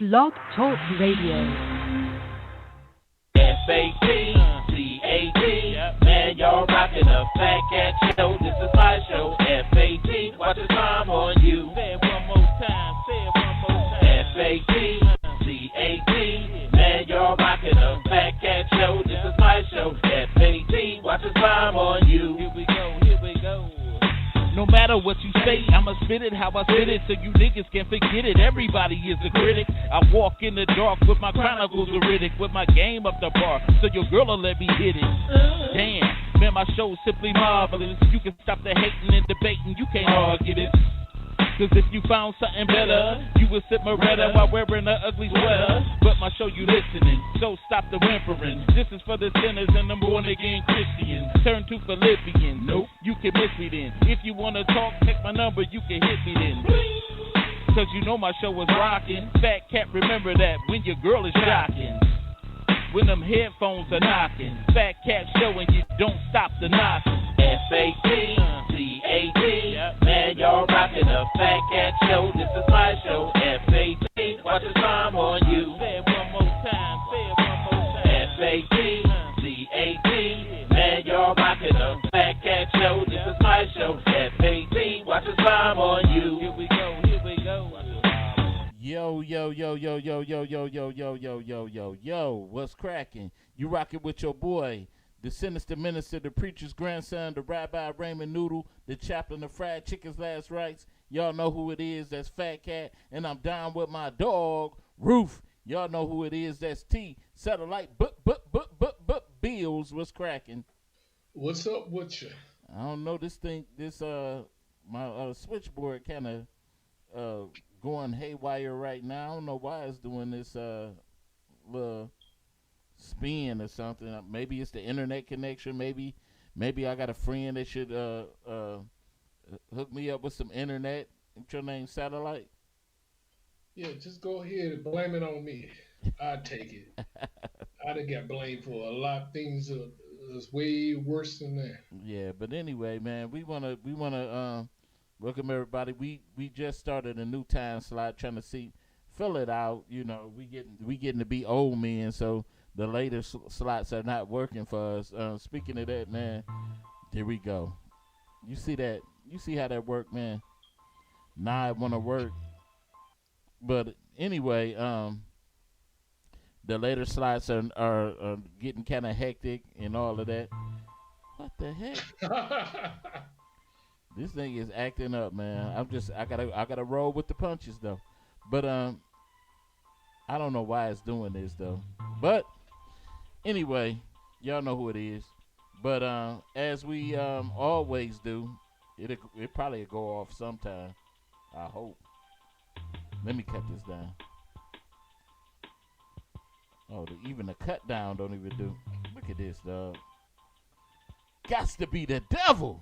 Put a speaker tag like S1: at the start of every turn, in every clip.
S1: Blog Talk Radio.
S2: F-A-T-C-A-T, man, y'all rockin' a Fat Cat show. This is my show. F-A-T, watch the time on you. Say it one more time. F-A-T-C-A-T, man, y'all rockin' a Fat Cat show. This is my show. F-A-T, watch the time on you. Here we go. No matter what you say, I'ma spit it how I spit it so you niggas can forget it. Everybody is a critic. I walk in the dark with my chronicles veridic, with my game up the bar, so your girl'll let me hit it. Damn, man, my show's simply marvelous. You can stop the hating and debating, you can't argue this. Cause if you found something better, you would sip Moretta while wearing an ugly sweater. But my show you listening, so stop the whimpering. This is for the sinners and the born again Christians. Turn to Philippians. Nope, you can miss me then. If you wanna talk, take my number, you can hit me then. Cause you know my show is rocking. Fat Cat, remember that when your girl is shocking. When them headphones are knocking. Fat Cat show and you don't stop the knocking. F-A-T-C-A-T, man, y'all rockin' a Fat Cat show. This is my show. F-A-T, watch the time on you. Say it one more time. F-A-T-C-A-T, man, y'all rockin' a Fat Cat show. This is my show. F-A-T, watch the time on you. Here we go.
S3: Yo, what's cracking? You rockin' with your boy, the sinister minister, the preacher's grandson, the Rabbi Raymond Noodle, the chaplain of fried chicken's last rites. Y'all know who it is, that's Fat Cat, and I'm down with my dog, Roof. Y'all know who it is, that's T, Satellite, Bills, what's cracking?
S4: What's up with you?
S3: I don't know, my switchboard kind of going haywire right now. I don't know why it's doing this little spin or something. Maybe it's the internet connection. Maybe I got a friend that should hook me up with some internet. What's your name, Satellite?
S4: Yeah, just go ahead and blame it on me. I'd take it. I'd have got blamed for a lot of things that's way worse than that.
S3: Yeah, but anyway, man, we wanna welcome everybody. We just started a new time slot, trying to fill it out. You know, we getting to be old men, so the later slots are not working for us. Speaking of that, man, here we go. You see that? You see how that work, man? Now I want to work, but anyway, the later slots are getting kind of hectic and all of that. What the heck? This thing is acting up, man. I gotta roll with the punches though. But I don't know why it's doing this though. But anyway, y'all know who it is. But as we always do, it probably go off sometime. I hope. Let me cut this down. Oh, even the cut down don't even do. Look at this, dog. Gots to be the devil.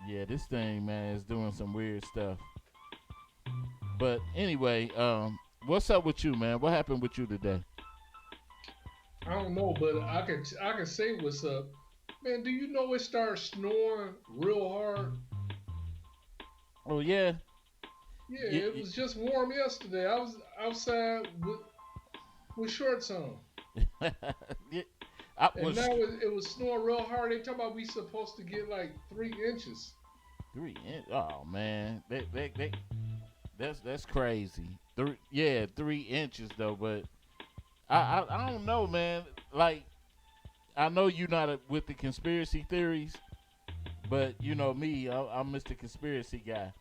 S3: Yeah, this thing, man, is doing some weird stuff. But anyway, what's up with you, man? What happened with you today?
S4: I don't know, but I can say what's up. Man, do you know it started snoring real hard?
S3: Oh, yeah?
S4: Yeah, it was just warm yesterday. I was outside with shorts on.
S3: Yeah,
S4: and now it was snowing real hard. They talking about we supposed to get like 3 inches.
S3: 3 inches? Oh, man. That's crazy. 3 inches, though, but I don't know, man. Like, I know you're not with the conspiracy theories, but you know me, I'm Mr. Conspiracy Guy.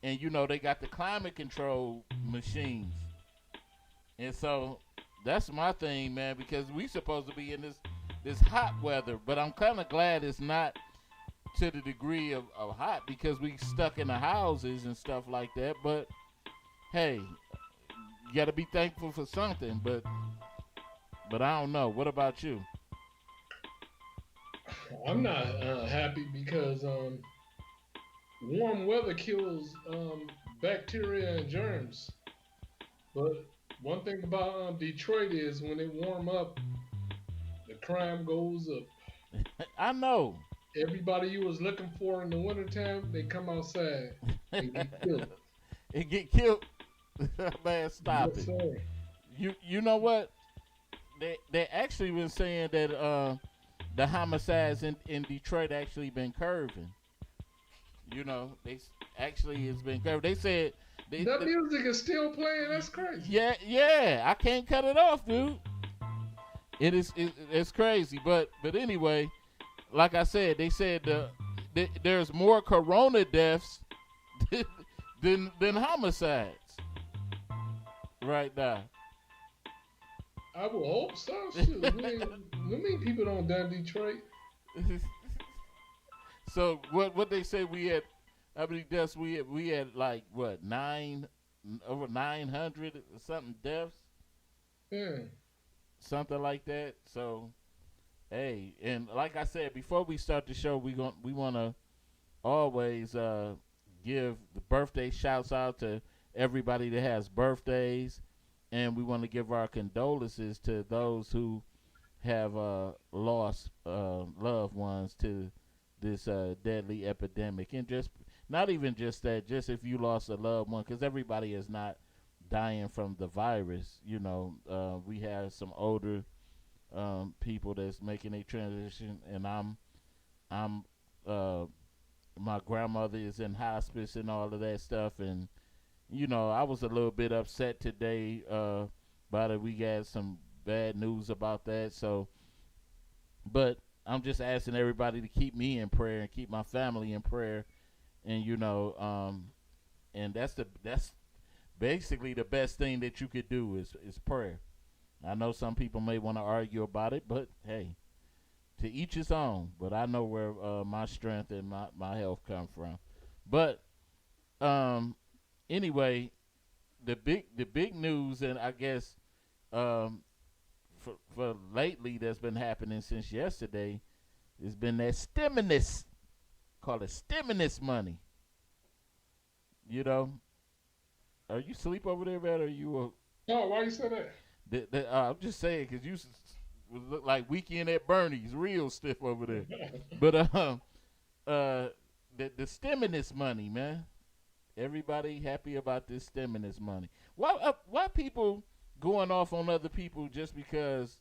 S3: And you know they got the climate control machines. And so that's my thing, man, because we supposed to be in this hot weather, but I'm kind of glad it's not to the degree of hot because we stuck in the houses and stuff like that. But hey, you got to be thankful for something, but I don't know. What about you?
S4: I'm not happy because warm weather kills bacteria and germs. But one thing about Detroit is when it warm up, the crime goes up.
S3: I know.
S4: Everybody you was looking for in the wintertime, they come outside and get killed.
S3: and get killed. Man, stop
S4: Yes,
S3: it.
S4: sir.
S3: You know what? They actually been saying that the homicides in Detroit actually been curving. Actually it's been curved. They said
S4: That music is still playing. That's crazy.
S3: yeah. I can't cut it off, dude. It's crazy, but anyway, like I said, they said there's more corona deaths than homicides right now.
S4: I will hope so. Shoot, many people don't die in Detroit.
S3: So what they say we had? How many deaths we had like what over 900 something deaths,
S4: Yeah.
S3: something like that. So hey, and like I said before we start the show, we want to always give the birthday shouts out to everybody that has birthdays, and we want to give our condolences to those who have lost loved ones to this deadly epidemic, and just not even just that, just if you lost a loved one, because everybody is not dying from the virus. We have some older people that's making a transition, and I'm my grandmother is in hospice and all of that stuff, and I was a little bit upset today about it. We got some bad news about that, so but I'm just asking everybody to keep me in prayer and keep my family in prayer, and and that's basically the best thing that you could do is prayer. I know some people may want to argue about it, but hey, to each his own. But I know where my strength and my health come from. But anyway, the big news, and I guess for lately that's been happening since yesterday, has been that stimulus, call it stimulus money. You know, are you asleep over there, man? Or are you?
S4: No, why you say that?
S3: I'm just saying because you look like Weekend at Bernie's, real stiff over there. But the stimulus money, man. Everybody happy about this stimulus money. Why people going off on other people just because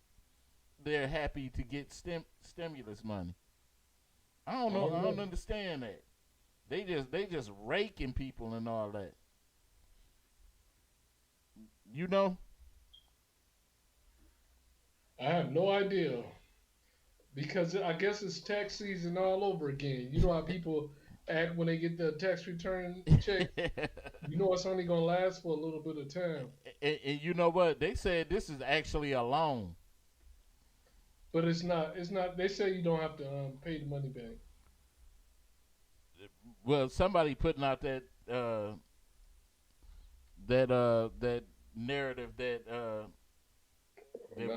S3: they're happy to get stimulus money? I don't know. I don't understand that. They just raking people and all that. You know?
S4: I have no idea because I guess it's tax season all over again. You know how people act when they get the tax return check. You know it's only gonna last for a little bit of time.
S3: And you know what? They said this is actually a loan.
S4: But it's not. It's not. They say you don't have to pay the money back.
S3: Well, somebody putting out that narrative that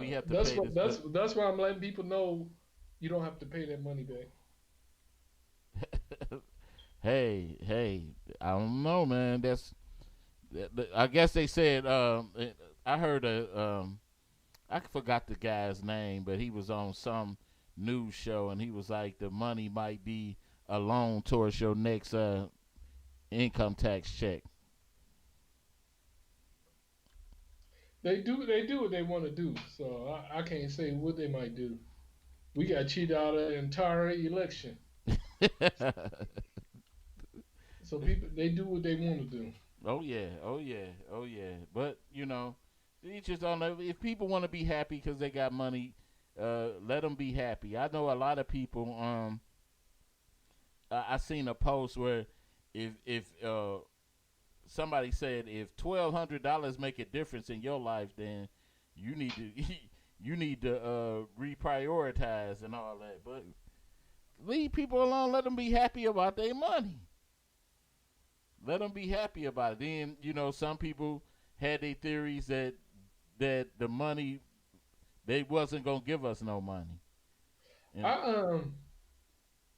S3: we have to
S4: That's
S3: pay
S4: what.
S3: this.
S4: That's why I'm letting people know you don't have to pay that money back.
S3: Hey, I don't know, man. I guess they said. I heard I forgot the guy's name, but he was on some news show, and he was like, the money might be a loan towards your next income tax check.
S4: They do what they want to do. So I can't say what they might do. We got cheated out of the entire election. So people they do what they want to do.
S3: Oh yeah. But each his own. If people want to be happy because they got money, let them be happy. I know a lot of people. I seen a post where if somebody said if $1,200 make a difference in your life, then you need to you need to reprioritize and all that. But leave people alone. Let them be happy about their money. Let them be happy about it. Then some people had their theories that the money they wasn't gonna give us no money. And,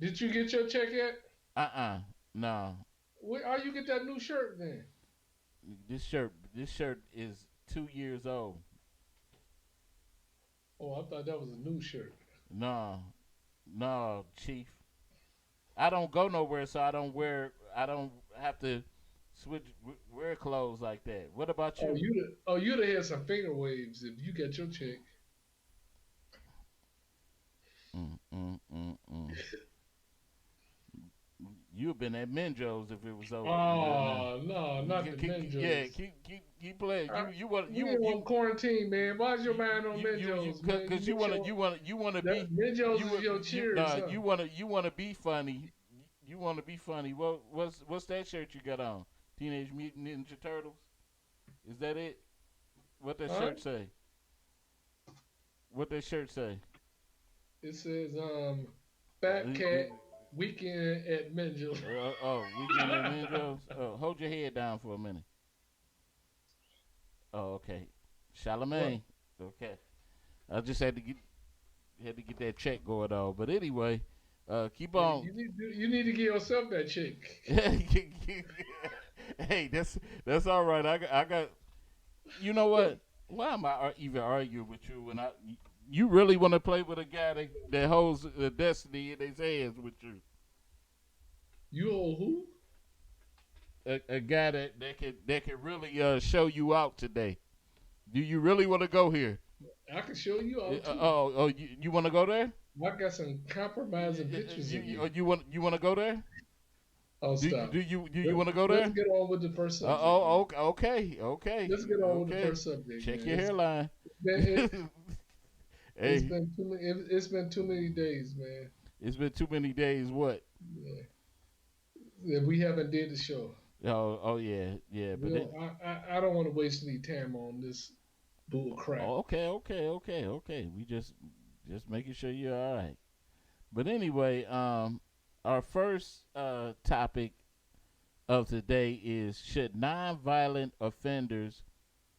S4: Did you get your check yet?
S3: no.
S4: How you get that new shirt then?
S3: This shirt is 2 years old.
S4: Oh, I thought that was a new shirt.
S3: No, Chief. I don't go nowhere, so I don't have to wear clothes like that. What about
S4: Oh,
S3: you?
S4: you'd have had some finger waves if you get your check.
S3: Mm, mm, mm, mm. You've been at Minjo's if it was over. No.
S4: Oh no, not the
S3: Yeah,
S4: Menjos.
S3: keep playing.
S4: I,
S3: You want
S4: we on quarantine, man. Why's your mind on Menjos, man?
S3: because you wanna
S4: That
S3: be
S4: Menjos
S3: you
S4: is your
S3: you
S4: cheers, huh?
S3: you wanna be funny. You wanna be funny. What's that shirt you got on? Teenage Mutant Ninja Turtles. Is that it? What that
S4: Huh?
S3: shirt say? What that shirt say?
S4: It says Fat Cat Weekend at Menjos.
S3: Weekend at Minjo's. Hold your head down for a minute. Oh, okay.
S4: What?
S3: Charlemagne. Okay. I just had to get that check going on. But anyway, keep
S4: Yeah,
S3: on.
S4: you need to give yourself that check.
S3: Hey, that's all right. I got. You know what? Why am I even arguing with you when you really want to play with a guy that holds the destiny in his hands with you?
S4: You old who?
S3: A guy that can really show you out today. Do you really want to go here?
S4: I can show you out too.
S3: You want to go there?
S4: I got some compromising pictures of you.
S3: You want to go there?
S4: Oh, stop.
S3: Do you want to go there?
S4: Let's get on with the first subject.
S3: Okay.
S4: Let's get on with the first subject.
S3: Check
S4: man.
S3: your hairline.
S4: It's
S3: Hey,
S4: been too many. It's been too many days, man.
S3: it's been too many days. What?
S4: Yeah. That we haven't did the show.
S3: Yeah. But
S4: I don't want to waste any time on this bull crap.
S3: okay. We just making sure you're all right. But anyway, our first topic of today is: should nonviolent offenders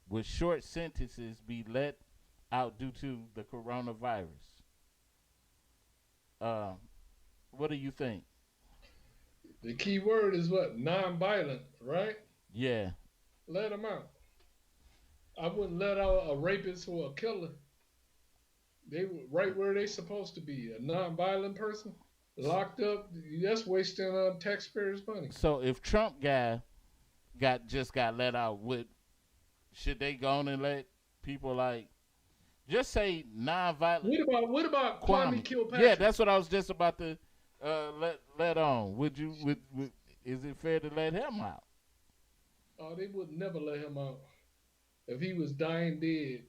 S3: with short sentences be let out due to the coronavirus? Uh, what do you think?
S4: The key word is what? Non-violent, right?
S3: Yeah.
S4: Let them out. I wouldn't let out a rapist or a killer. They were right where they supposed to be. A non-violent person locked up. That's wasting taxpayers' money.
S3: So if Trump guy got let out, should they go on and let people like just say nonviolent?
S4: What about Kwame Kilpatrick?
S3: Yeah, that's what I was just about to let on. Would is it fair to let him out?
S4: Oh, they would never let him out if he was dying dead.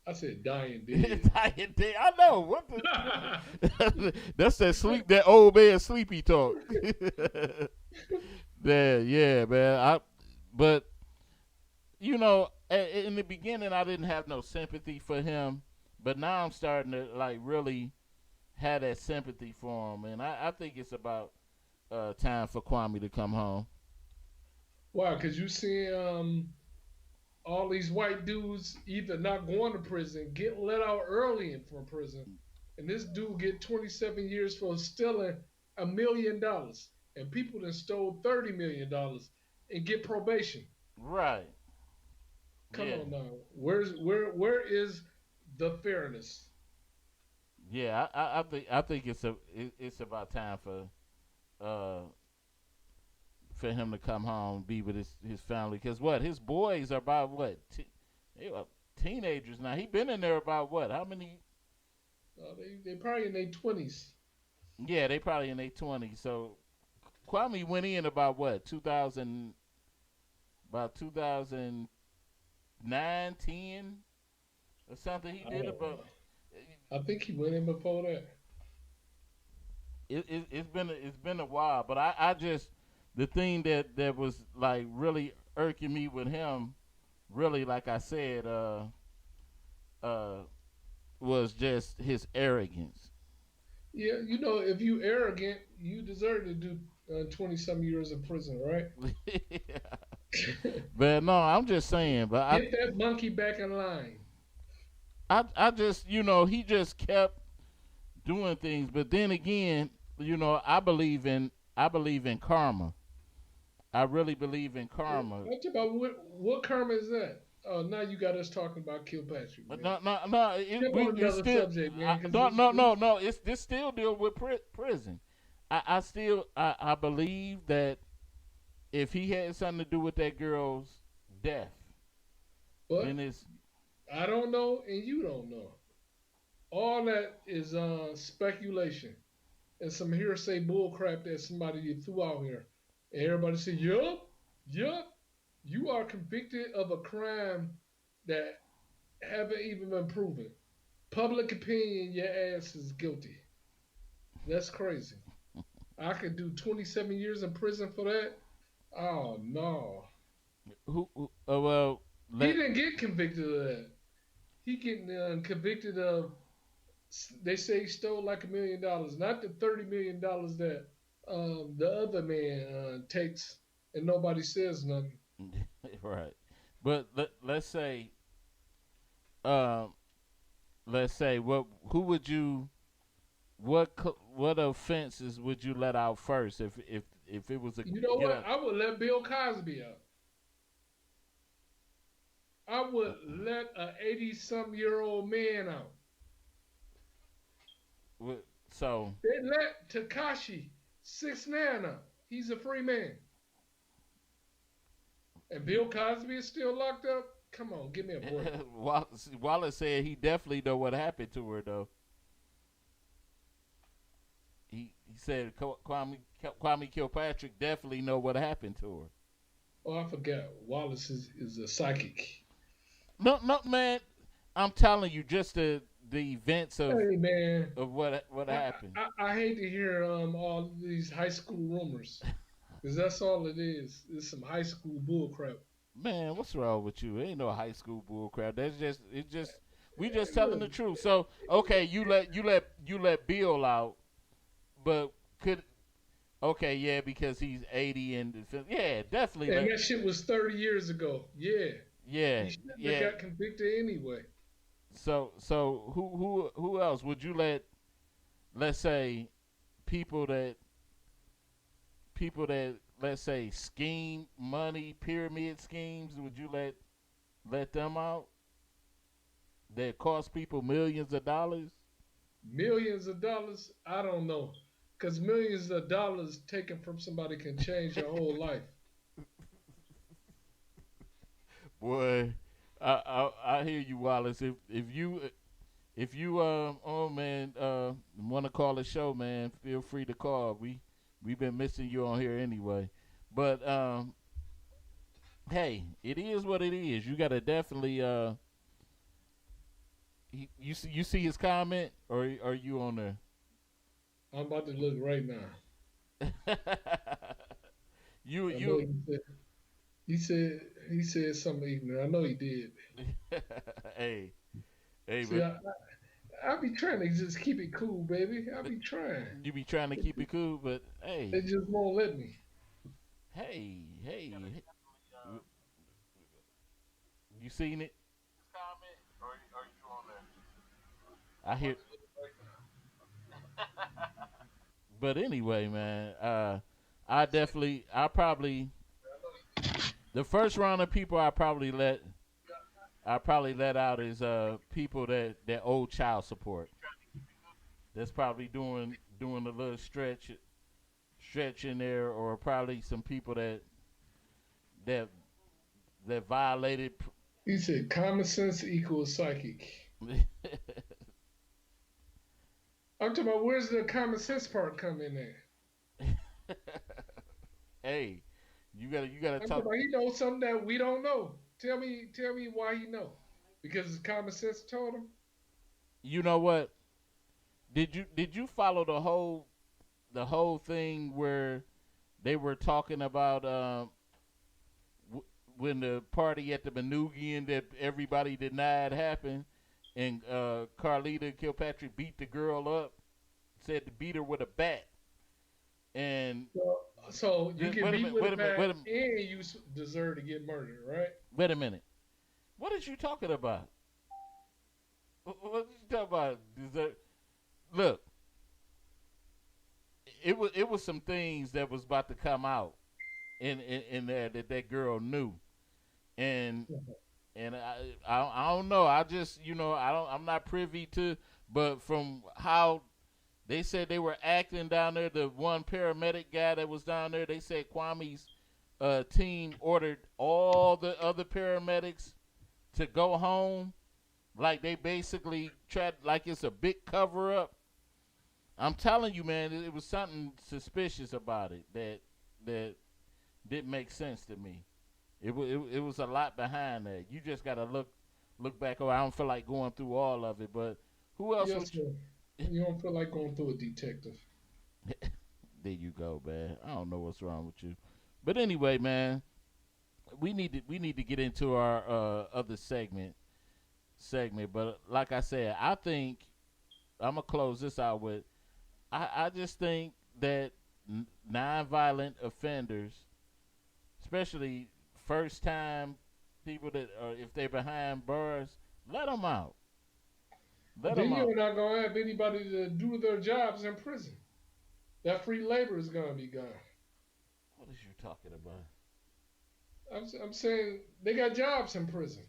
S4: I said dying dead.
S3: Dying dead. I know. What the? That's that old man sleepy talk. Yeah, man. But you know, in the beginning, I didn't have no sympathy for him, but now I'm starting to like really have that sympathy for him, and I think it's about time for Kwame to come home.
S4: Why? Because you see all these white dudes either not going to prison, get let out early from prison, and this dude get 27 years for stealing $1 million, and people that stole $30 million and get probation.
S3: Right.
S4: Come on now, where is the fairness?
S3: Yeah, I think it's about time for him to come home, be with his family. Because his boys are about what? They are teenagers now. He been in there about what? How many?
S4: They probably in their 20s.
S3: Yeah, they probably in their 20s. So Kwame went in about what? 2000, about 2009, 10 or something. He did about.
S4: I think he went in before that.
S3: It's been a while, but I just the thing that was like really irking me with him, really like I said, was just his arrogance.
S4: Yeah, if you arrogant, you deserve to do 20-some years in prison, right?
S3: But no, I'm just saying. But
S4: get that monkey back in line.
S3: I just he just kept doing things. But then again, I believe in karma. I really believe in karma.
S4: About what karma is that? Oh, now you got us talking about Kilpatrick.
S3: Man. No. It's still
S4: subject, man.
S3: No. This still deal with prison. I believe that if he had something to do with that girl's death, then
S4: But
S3: it's
S4: I don't know, and you don't know. All that is speculation and some hearsay bullcrap that somebody threw out here. And everybody said, yup, yup, you are convicted of a crime that haven't even been proven. Public opinion, your ass is guilty. That's crazy. I could do 27 years in prison for that. Oh no.
S3: well,
S4: He
S3: let
S4: didn't get convicted of that. He getting convicted of. They say he stole like $1 million, not the $30 million that the other man takes, and nobody says nothing.
S3: right. But um, let's say who would you what offenses would you let out first if it was a
S4: You know
S3: get
S4: what?
S3: up?
S4: I would let Bill Cosby out. I would let a 80-some-year-old man out.
S3: So
S4: They let Takashi 6ix9ine out. He's a free man. And Bill Cosby is still locked up? Come on, give me a break.
S3: Wallace said he definitely know what happened to her though. He said Kwame Kilpatrick definitely know what happened to her.
S4: Oh, I forgot. Wallace is a psychic.
S3: No, man. I'm telling you, just the events
S4: Hey man,
S3: of what happened.
S4: I hate to hear all these high school rumors, because that's all it is. It's some high school bull crap.
S3: Man, what's wrong with you? It ain't no high school bull crap. We just
S4: Hey,
S3: telling
S4: look,
S3: the truth. So okay, you let Bill out, but could okay, yeah, because he's 80 and yeah, definitely.
S4: and that shit was 30 years ago. Yeah,
S3: Yeah,
S4: he shouldn't
S3: yeah.
S4: have got convicted anyway.
S3: So who else would you let? Let's say people that let's say scheme money pyramid schemes. Would you let them out? That cost people millions of dollars.
S4: Millions of dollars? I don't know, because millions of dollars taken from somebody can change your whole life.
S3: Boy, I hear you, Wallace. If you oh man want to call the show, man, feel free to call. We've been missing you on here anyway. But hey, it is what it is. You gotta definitely you see his comment, or are you on there?
S4: I'm about to look right now.
S3: you
S4: I know
S3: you
S4: he said something ignorant. I know he did.
S3: hey hey,
S4: See,
S3: but
S4: I be trying to just keep it cool, baby. I be trying.
S3: you be trying to keep it cool, but
S4: They
S3: hey
S4: just won't let me.
S3: hey, you seen it? I hear. But anyway, man, I probably the first round of people I probably let out is people that owe child support. That's probably doing a little stretch in there, or probably some people that that violated.
S4: He said common sense equals psychic. I'm talking about, where's the common sense part come in there?
S3: Hey, you gotta
S4: I'm talking
S3: talk.
S4: about, he knows something that we don't know. Tell me why he know. Because his common sense told him.
S3: You know what? Did you follow the whole thing where they were talking about when the party at the Manugian that everybody denied happened, and Carlita Kilpatrick beat the girl up, said to beat her with a bat, and
S4: So you get beat with a bat
S3: wait
S4: and you deserve to get murdered, right?
S3: wait a minute. What are you talking about? What are you talking about? Look, it was some things that was about to come out in there that girl knew, and I don't know. I just I'm not privy to, but from how they said they were acting down there, the one paramedic guy that was down there, they said Kwame's team ordered all the other paramedics to go home, like they basically tried, like it's a big cover up. I'm telling you, man, it was something suspicious about it that didn't make sense to me. It was a lot behind that. You just gotta look back. Oh, I don't feel like going through all of it, but who else
S4: Yes,
S3: would you?
S4: sir. You don't feel like going through a detective.
S3: There you go, man. I don't know what's wrong with you, but anyway, man, we need to get into our other segment. But like I said, I think I'm gonna close this out with. I just think that nonviolent offenders, especially first time people that are if they're behind bars, let them out. Let them
S4: Then
S3: out.
S4: you're not gonna have anybody to do their jobs in prison. That free labor is gonna be gone.
S3: What is you talking about?
S4: I'm saying they got jobs in prison.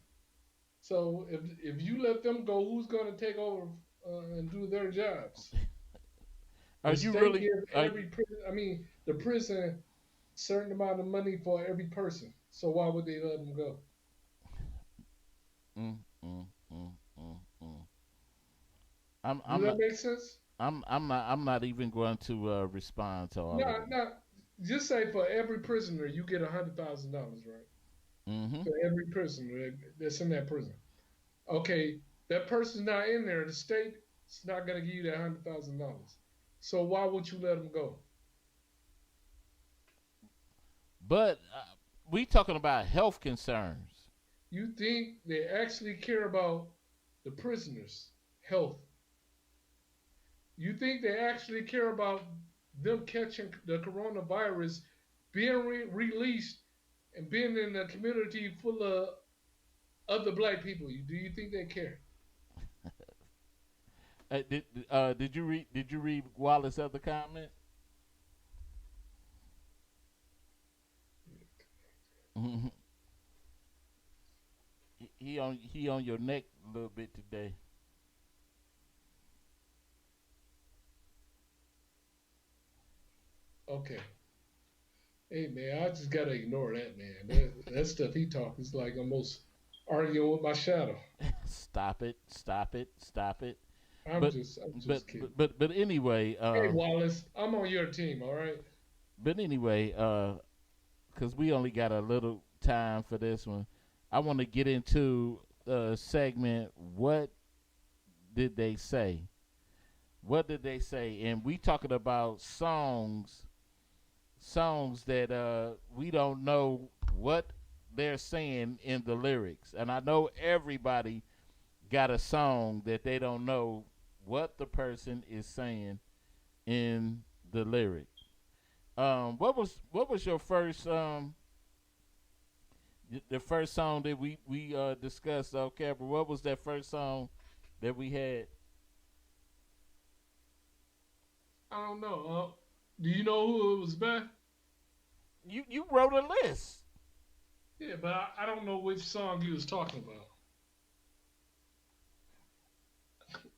S4: So if you let them go, who's gonna take over and do their jobs?
S3: Are
S4: The
S3: you
S4: state
S3: really?
S4: gives every prison. I mean, the prison certain amount of money for every person. So why would they let them go?
S3: Mm, mm, mm, mm, mm. I'm
S4: Do
S3: I'm
S4: that
S3: not
S4: make sense?
S3: I'm not even going to respond to all of
S4: No,
S3: it.
S4: no. Just say for every prisoner you get $100,000, right?
S3: Mm-hmm.
S4: For every prisoner that's in that prison. Okay, that person's not in there. The state is not going to give you that $100,000. So why would you let them go?
S3: But we talking about health concerns.
S4: You think they actually care about the prisoners' health? You think they actually care about them catching the coronavirus, being released, and being in a community full of other black people? Do you think they care?
S3: Did you read Wallace's other comment? Mhm. He on your neck a little bit today.
S4: Okay. Hey man, I just gotta ignore that man. That stuff he talks is like almost arguing with my shadow.
S3: Stop it! Stop it! Stop it!
S4: I'm
S3: But
S4: just I'm
S3: but
S4: just kidding.
S3: but anyway,
S4: Hey Wallace, I'm on your team, all right?
S3: because we only got a little time for this one, I want to get into segment. What did they say? What did they say? And we talking about songs that we don't know what they're saying in the lyrics. And I know everybody got a song that they don't know what the person is saying in the lyric. What was your first the first song that we discussed? Okay, but what was that first song that we had?
S4: I don't know. Do you know who it was by?
S3: You wrote a list.
S4: Yeah, but I don't know which song he was talking about.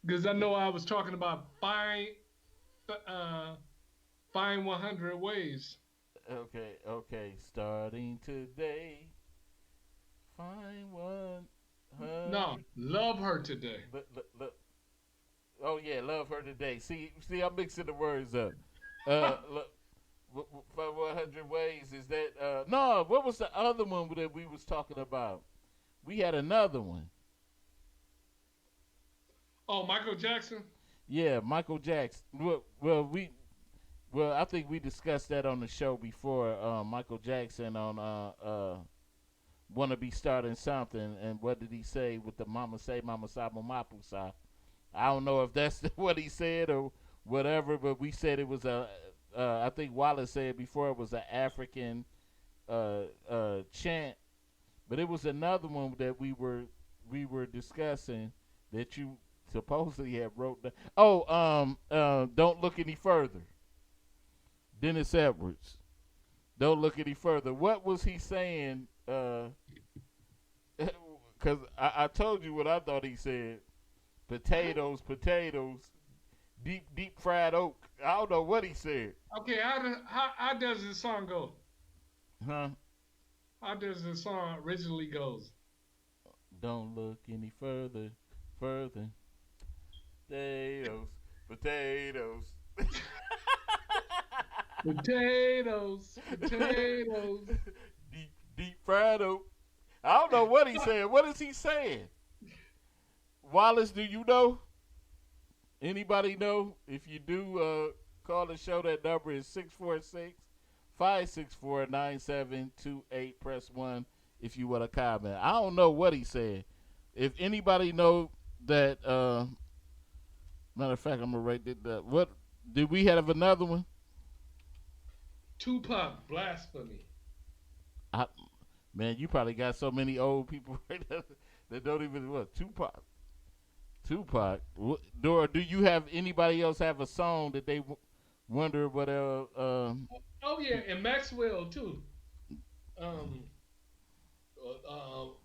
S4: Because I know I was talking about uh, find 100 ways.
S3: Okay. Starting today, find one
S4: No,
S3: hundred.
S4: love her today.
S3: Look. Oh yeah, love her today. See, I'm mixing the words up. Look, 100 ways is that? No, what was the other one that we was talking about? We had another one.
S4: Oh, Michael Jackson.
S3: Yeah, Michael Jackson. Well, I think we discussed that on the show before. Michael Jackson on "Wanna Be Starting Something," and what did he say with the "Mama Say, Mama Sa, Mama Sa"? I don't know if that's what he said or whatever, but we said it was a. I think Wallace said before it was an African chant, but it was another one that we were discussing that you supposedly have wrote down. Oh, don't look any further. Dennis Edwards. Don't look any further. What was he saying? Because I told you what I thought he said. Potatoes, deep fried oak. I don't know what he said.
S4: Okay, how does this song go?
S3: Huh?
S4: How does the song originally goes?
S3: Don't look any further, further. Potatoes, potatoes.
S4: Potatoes, potatoes.
S3: Deep fried. I don't know what he's saying. What is he saying? Wallace, do you know? Anybody know? If you do, call the show. That number is 646-564-9728. Press 1 if you want to comment. I don't know what he said. If anybody know that, matter of fact, I'm going to write that. What, did we have another one?
S4: Tupac, blasphemy.
S3: I, man, you probably got so many old people right now that don't even, what, Tupac. Tupac. Do you have anybody else have a song that they wonder what?
S4: Oh yeah, and Maxwell too. Um,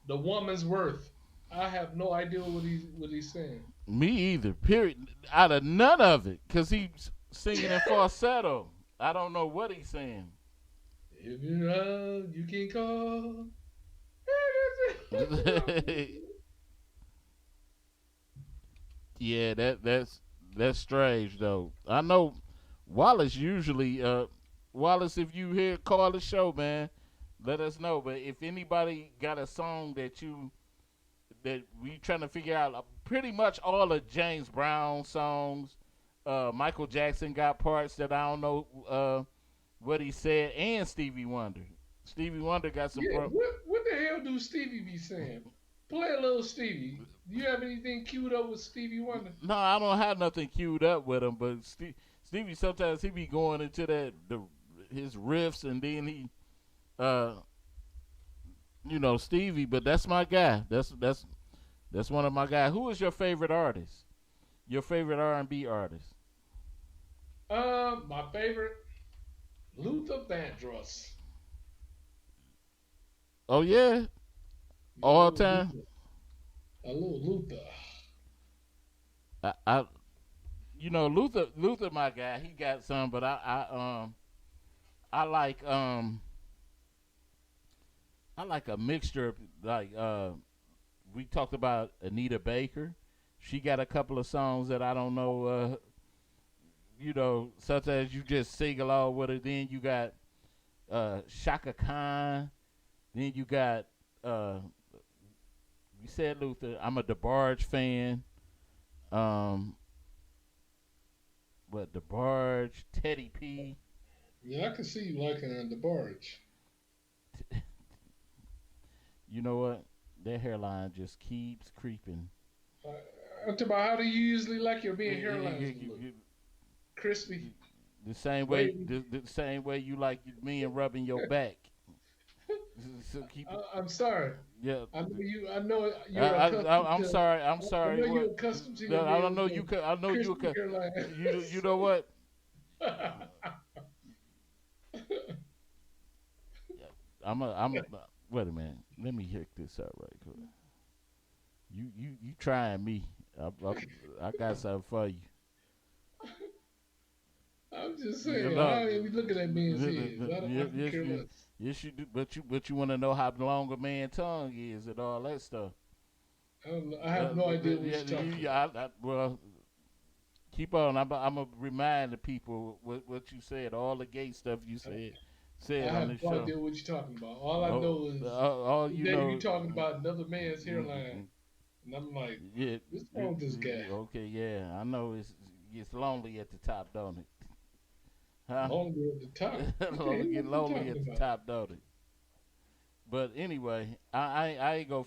S4: the woman's worth. I have no idea what he's saying.
S3: Me either. Period. Out of none of it, cause he's singing in falsetto. I don't know what he's saying.
S4: If you know, you can call.
S3: Yeah, that's strange though. I know Wallace usually. Wallace, if you hear, call the show, man. Let us know. But if anybody got a song that we trying to figure out, pretty much all of James Brown songs. Michael Jackson got parts that I don't know what he said, and Stevie Wonder. Stevie Wonder got some.
S4: Yeah, what the hell do Stevie be saying? Play a little Stevie. Do you have anything queued up with Stevie Wonder?
S3: No, I don't have nothing queued up with him, but Stevie sometimes he be going into his riffs, and then he, Stevie. But that's my guy. That's one of my guys. Who is your favorite artist? Your favorite R&B artist?
S4: My favorite, Luther Vandross.
S3: Oh yeah, all time.
S4: A little Luther.
S3: I Luther, my guy. He got some, but I like a mixture of we talked about Anita Baker. She got a couple of songs that I don't know. Such as you just sing along with her. Then you got Shaka Khan. Then you got you said Luther. I'm a DeBarge fan. But DeBarge, Teddy P.
S4: Yeah, I can see you liking the barge.
S3: You know what? Their hairline just keeps creeping.
S4: I'm talking about how do you usually like your being hairlines? Crispy.
S3: The same way, the same way you like men rubbing your back. So
S4: I'm sorry.
S3: Yeah.
S4: I know you're accustomed
S3: I'm sorry. I'm sorry.
S4: I know you're accustomed to your
S3: I don't know you. I know you. You know what? I'm a. Wait a minute. Let me hit this up right quick. You trying me? I got something for you.
S4: I'm just saying. How are we looking at men's heads? I don't care less.
S3: Yes, you do. But you want to know how long a man's tongue is and all that stuff.
S4: I have no idea what you're talking about.
S3: Well, keep on. I'm gonna remind the people what you said. All the gay stuff you said
S4: I
S3: on the
S4: have
S3: show.
S4: no idea what you're talking about. All I know is
S3: all you know,
S4: you're talking about another man's hairline, and I'm like,
S3: yeah,
S4: what's wrong with this guy?
S3: Okay, yeah, I know it's lonely at the top, don't it? Huh?
S4: Lonely at the top.
S3: Get lonely at the top, don't it? But anyway, I ain't go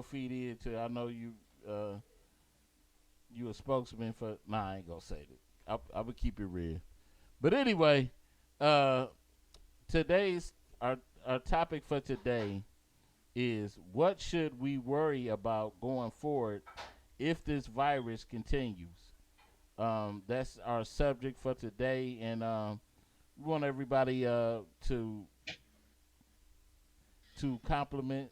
S3: feed into. I know you you a spokesman for. Nah, I ain't gonna say that. I would keep it real. But anyway, today's our topic for today is what should we worry about going forward if this virus continues. That's our subject for today, and we want everybody to compliment,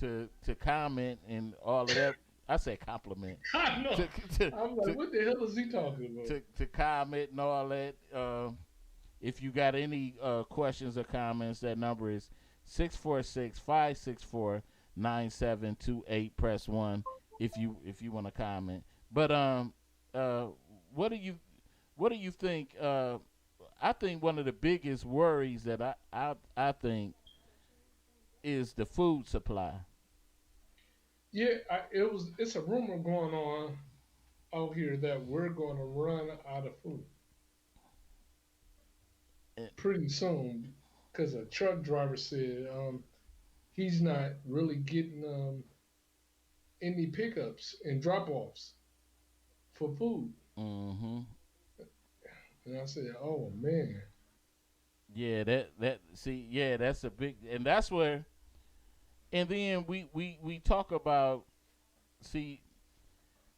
S3: to comment, and all of that. I say compliment.
S4: I know. I'm like, what the hell is he talking about?
S3: To comment and all that. If you got any questions or comments, that number is 646-564-9728. Press 1 if you want to comment. But uh what do you think I think one of the biggest worries that I think is the food supply.
S4: Yeah, it's a rumor going on out here that we're going to run out of food
S3: Eh,
S4: pretty soon because a truck driver said he's not really getting any pickups and drop offs for food.
S3: Mm-hmm.
S4: And I said, "Oh man,
S3: Yeah, that see, yeah, that's a big, and that's where, and then we talk about, see,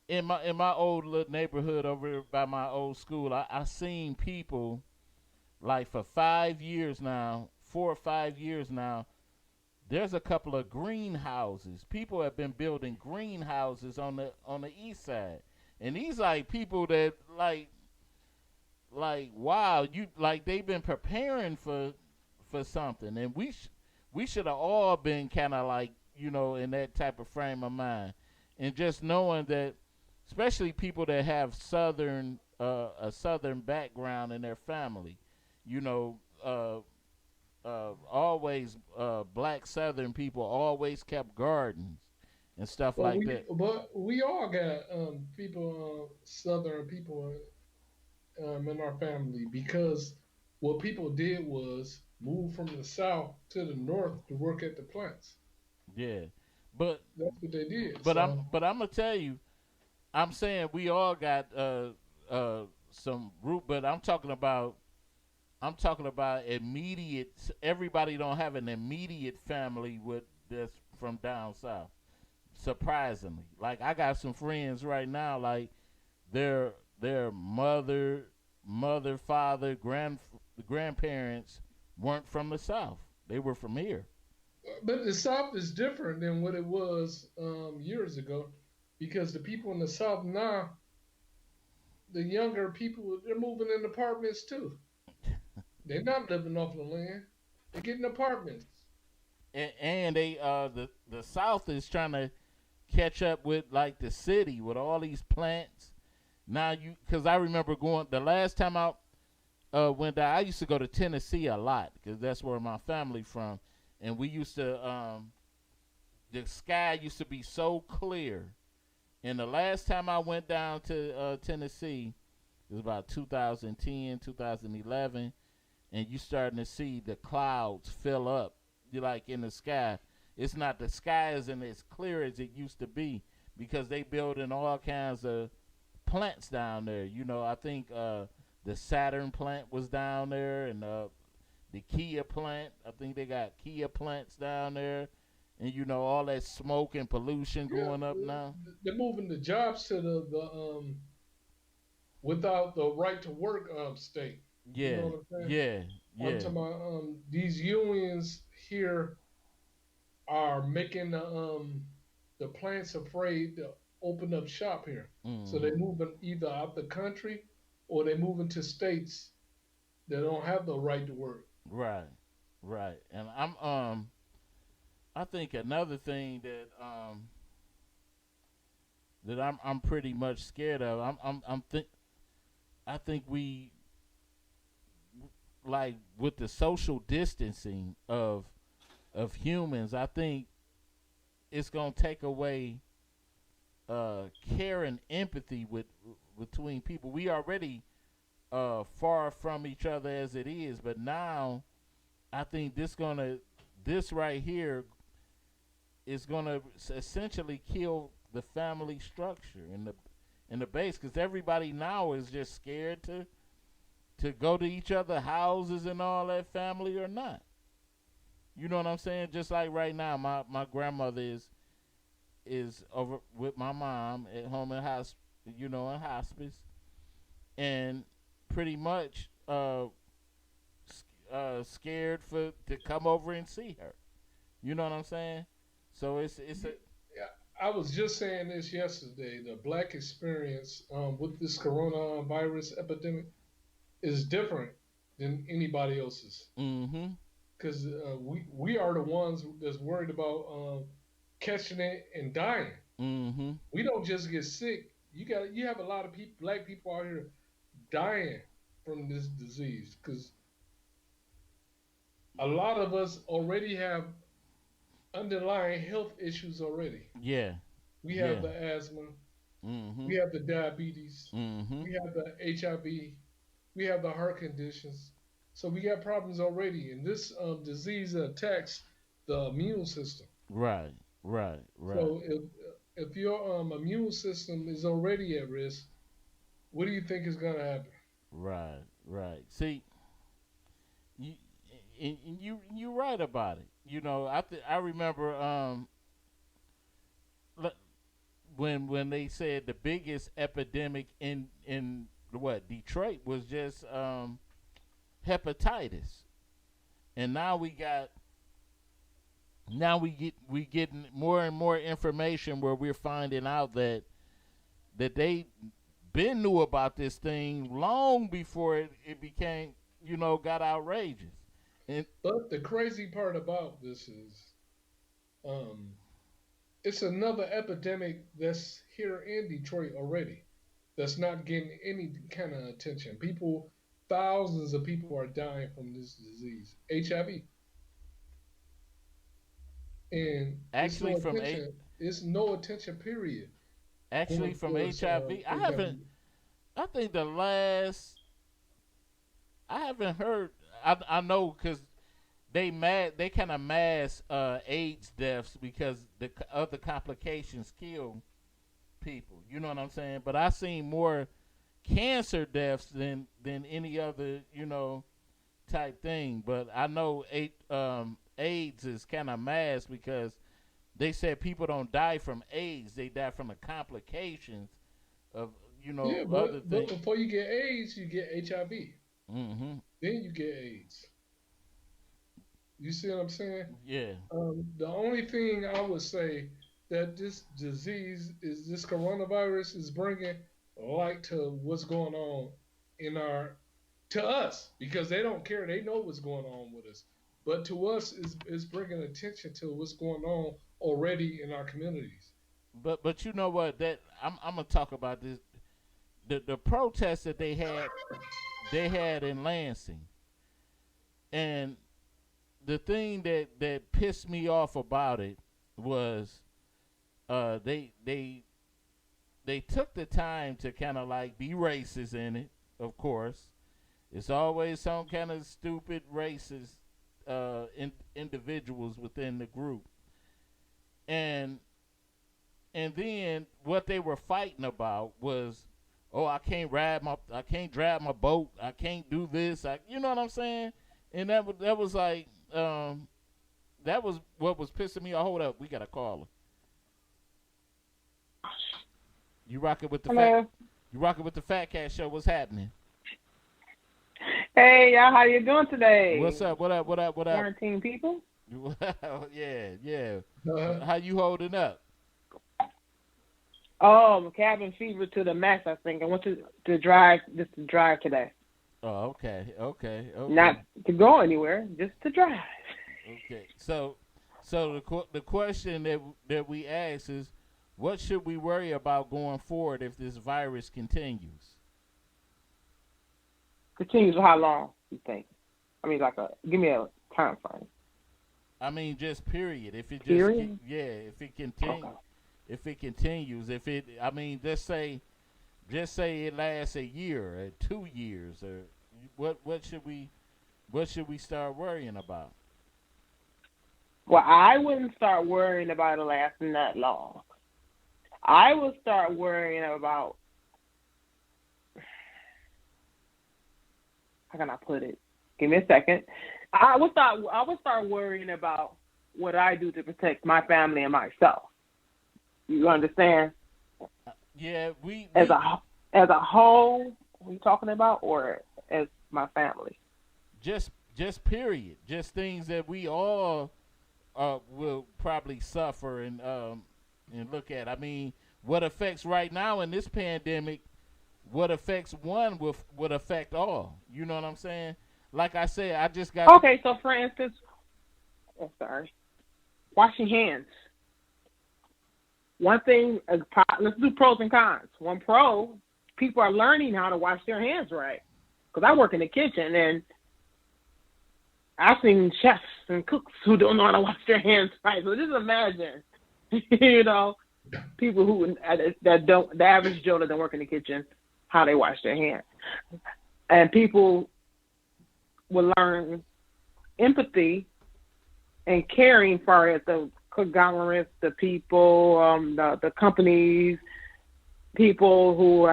S3: in my old little neighborhood over by my old school, I seen people like for 5 years now, 4 or 5 years now. There's a couple of greenhouses. People have been building greenhouses on the east side, and these like people that like wow, you like they've been preparing for something, and we should have all been kind of like in that type of frame of mind, and just knowing that, especially people that have a southern background in their family, you know, always black southern people always kept gardens and stuff
S4: but
S3: like
S4: we
S3: that.
S4: but we all got people, southern people in our family because what people did was move from the south to the north to work at the plants.
S3: Yeah, but
S4: That's what they did.
S3: but I'm
S4: So,
S3: but I'm gonna tell you, I'm saying we all got some root, but I'm talking about immediate. Everybody don't have an immediate family with this from down south. Surprisingly, like I got some friends right now, like their father, grandparents weren't from the south. They were from here.
S4: but the south is different than what it was years ago because the people in the south now, the younger people, they're moving in apartments too. They're not living off the land. They're getting apartments.
S3: And they the south is trying to catch up with like the city with all these plants. Now you, because I remember going the last time I went down. I used to go to Tennessee a lot because that's where my family from, and we used to the sky used to be so clear. And the last time I went down to Tennessee, it was about 2010, 2011, and you starting to see the clouds fill up, you like in the sky. It's not, the sky isn't as clear as it used to be because they building all kinds of plants down there. I think the Saturn plant was down there, and the Kia plant. I think they got Kia plants down there, and all that smoke and pollution
S4: Yeah,
S3: going up now.
S4: they're moving the jobs to the without the right to work state. You know
S3: Yeah,
S4: what I'm saying?
S3: yeah,
S4: I'm
S3: yeah.
S4: talking about these unions here are making the plants afraid to open up shop here. So
S3: Hmm.
S4: they're moving either out the country or they're moving to states that don't have the right to work.
S3: Right, right. And I think another thing that I'm pretty much scared of. I think we, like, with the social distancing of humans. I think it's gonna take away care and empathy between people. We already far from each other as it is, but now I think this right here is gonna essentially kill the family structure in the base, because everybody now is just scared to go to each other houses and all that, family or not. You know what I'm saying? Just like right now, my grandmother is over with my mom at home in hospice, and pretty much scared for to come over and see her. You know what I'm saying? So it's a
S4: Yeah, I was just saying this yesterday. The black experience with this coronavirus epidemic is different than anybody else's.
S3: Mm-hmm.
S4: Because we are the ones that's worried about catching it and dying.
S3: Mm-hmm.
S4: We don't just get sick. You have a lot of people, black people out here dying from this disease because a lot of us already have underlying health issues already.
S3: Yeah.
S4: We have
S3: Yeah.
S4: the asthma,
S3: Mm-hmm.
S4: we have the diabetes,
S3: Mm-hmm.
S4: we have the HIV, we have the heart conditions. So we got problems already, and this disease attacks the immune system.
S3: Right. Right. Right.
S4: So if your immune system is already at risk, what do you think is going to happen?
S3: Right. Right. See, you and you right about it. You know, I remember le- when they said the biggest epidemic in what Detroit was just hepatitis, and now we getting more and more information where we're finding out that they been knew about this thing long before it became, got outrageous. And
S4: But the crazy part about this is, um, it's another epidemic that's here in Detroit already. That's not getting any kind of attention. Thousands of people are dying from this disease, HIV, and it's
S3: actually
S4: no
S3: from a
S4: attention. It's no attention. Period.
S3: actually
S4: Going
S3: from
S4: towards
S3: HIV, I haven't.
S4: HIV.
S3: I think the last I haven't heard. I know because they kind of mass AIDS deaths because the other complications kill people. You know what I'm saying? But I seen more cancer deaths than any other type thing. But I know AIDS is kind of mass because they said people don't die from AIDS; they die from the complications of
S4: Yeah,
S3: other
S4: but
S3: things.
S4: before you get AIDS, you get HIV.
S3: Hmm.
S4: Then you get AIDS. You see what I'm saying?
S3: Yeah.
S4: The only thing I would say that this disease is this coronavirus is bringing light to what's going on in our to us because they don't care. They know what's going on with us. But to us, is bringing attention to what's going on already in our communities.
S3: But you know what? That I'm gonna talk about this. The protests that they had in Lansing, and the thing that pissed me off about it was they took the time to kind of like be racist in it. Of course, it's always some kind of stupid racist individuals within the group, and and then what they were fighting about was, oh, I can't drive my boat, I can't do this, you know what I'm saying? And that was like, that was what was pissing me off. Hold up, we got a caller. You rocking with the fat?
S5: Hello.
S3: You rocking with the Fat Cat Show? What's happening?
S5: Hey, y'all, how you doing today?
S3: What's up? What up? What up? What up?
S5: Quarantine people?
S3: Yeah, yeah.
S4: Uh,
S3: How you holding up?
S5: Oh, cabin fever to the max, I think. I went to drive today.
S3: Oh, okay.
S5: Not to go anywhere, just to drive.
S3: Okay. So the question that we ask is, what should we worry about going forward if this virus continues?
S5: Continues for how long, you think? I mean, give me a time frame.
S3: I mean, just period. If it just
S5: Period?
S3: if it continues,
S5: Okay.
S3: I mean, just say it lasts a year or 2 years, or what should we start worrying about?
S5: Well, I wouldn't start worrying about it lasting that long. I would start worrying about, how can I put it? Give me a second. I would start worrying about what I do to protect my family and myself. You understand?
S3: Yeah, we
S5: As a whole, are we talking about, or as my family?
S3: just period. Just things that we all will probably suffer and look at. I mean, what affects right now in this pandemic, what affects one would affect all. You know what I'm saying? like I said, I just got.
S5: Okay, so for instance, washing hands. One thing, let's do pros and cons. One pro, people are learning how to wash their hands right. Because I work in the kitchen, and I've seen chefs and cooks who don't know how to wash their hands right. So just imagine, people who that don't, the average Joe that don't work in the kitchen, how they wash their hands. And people will learn empathy and caring for the conglomerates, the people, the companies, people who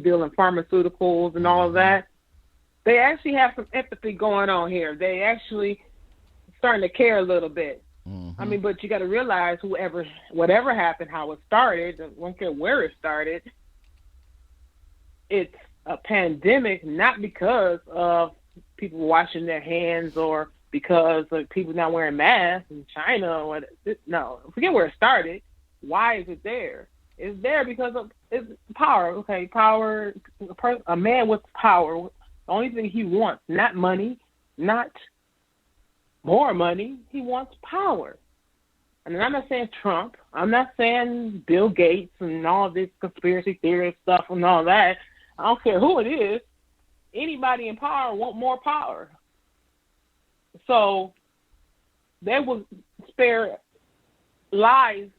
S5: deal in pharmaceuticals and all of that. They actually have some empathy going on here. They actually starting to care a little bit. I mean, but you got to realize whatever happened, how it started, I don't care where it started, it's a pandemic not because of people washing their hands or because of people not wearing masks in China. No, forget where it started. Why is it there? It's there because of it's power. Okay, power. A man with power. The only thing he wants, not money, not more money. He wants power. And I'm not saying Trump. I'm not saying Bill Gates and all this conspiracy theory stuff and all that. I don't care who it is. Anybody in power want more power. So they will spare lives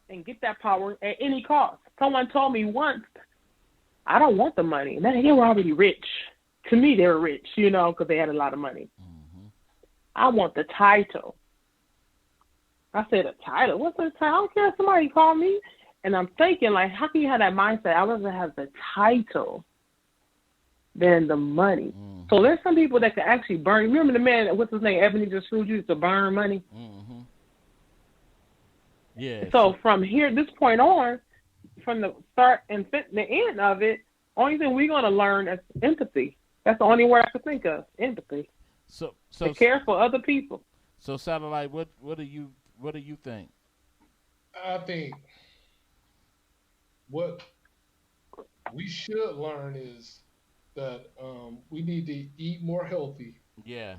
S5: and get that power at any cost. Someone told me once, I don't want the money. They were already rich. To me, they were rich, because they had a lot of money. I want the title. I said, a title? What's the title? I don't care if somebody call me. And I'm thinking, like, how can you have that mindset? I would rather have the title than the money. So there's some people that can actually burn. Remember the man, what's his name, Ebenezer Scrooge, used to burn money?
S3: Yeah.
S5: So from here, this point on, from the start and the end of it, only thing we're going to learn is empathy. That's the only word I can think of, empathy.
S3: So
S5: to care for other people.
S3: So, Satellite, what do you think?
S4: I think what we should learn is that we need to eat more healthy.
S3: Yeah.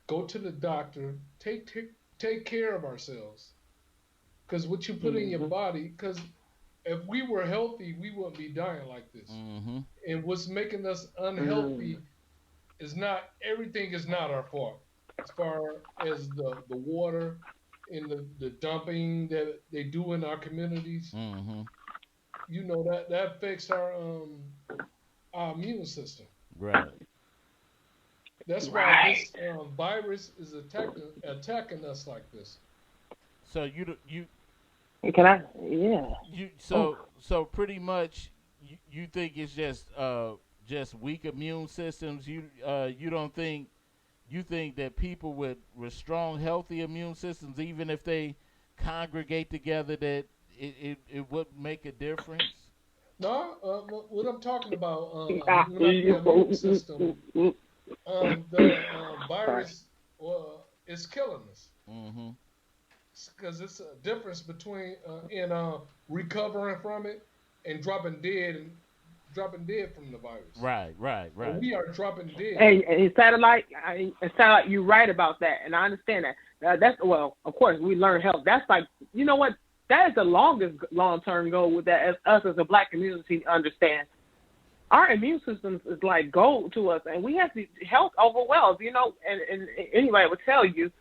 S4: Go to the doctor. Take care of ourselves. Because what you put in your body, because if we were healthy, we wouldn't be dying like this. And what's making us unhealthy is not, everything is not our fault. As far as the water and the dumping that they do in our communities, that affects our immune system.
S3: Right.
S4: That's why this virus is attacking us like this.
S3: So you
S5: can I? Yeah.
S3: So pretty much you think it's just weak immune systems. You don't think. You think that people with strong, healthy immune systems, even if they congregate together, that it would make a difference?
S4: No, what I'm talking about, the immune system, the virus is killing us. Because it's a difference between recovering from it and dropping dead from the virus.
S3: Right.
S4: And we are dropping dead.
S5: And satellite, you're right about that, and I understand that. That's of course, we learn health. That's like, you know what? That is the longest long-term goal with that. As us as a black community understand, our immune system is like gold to us, and we have to health over wealth. And anybody would tell you,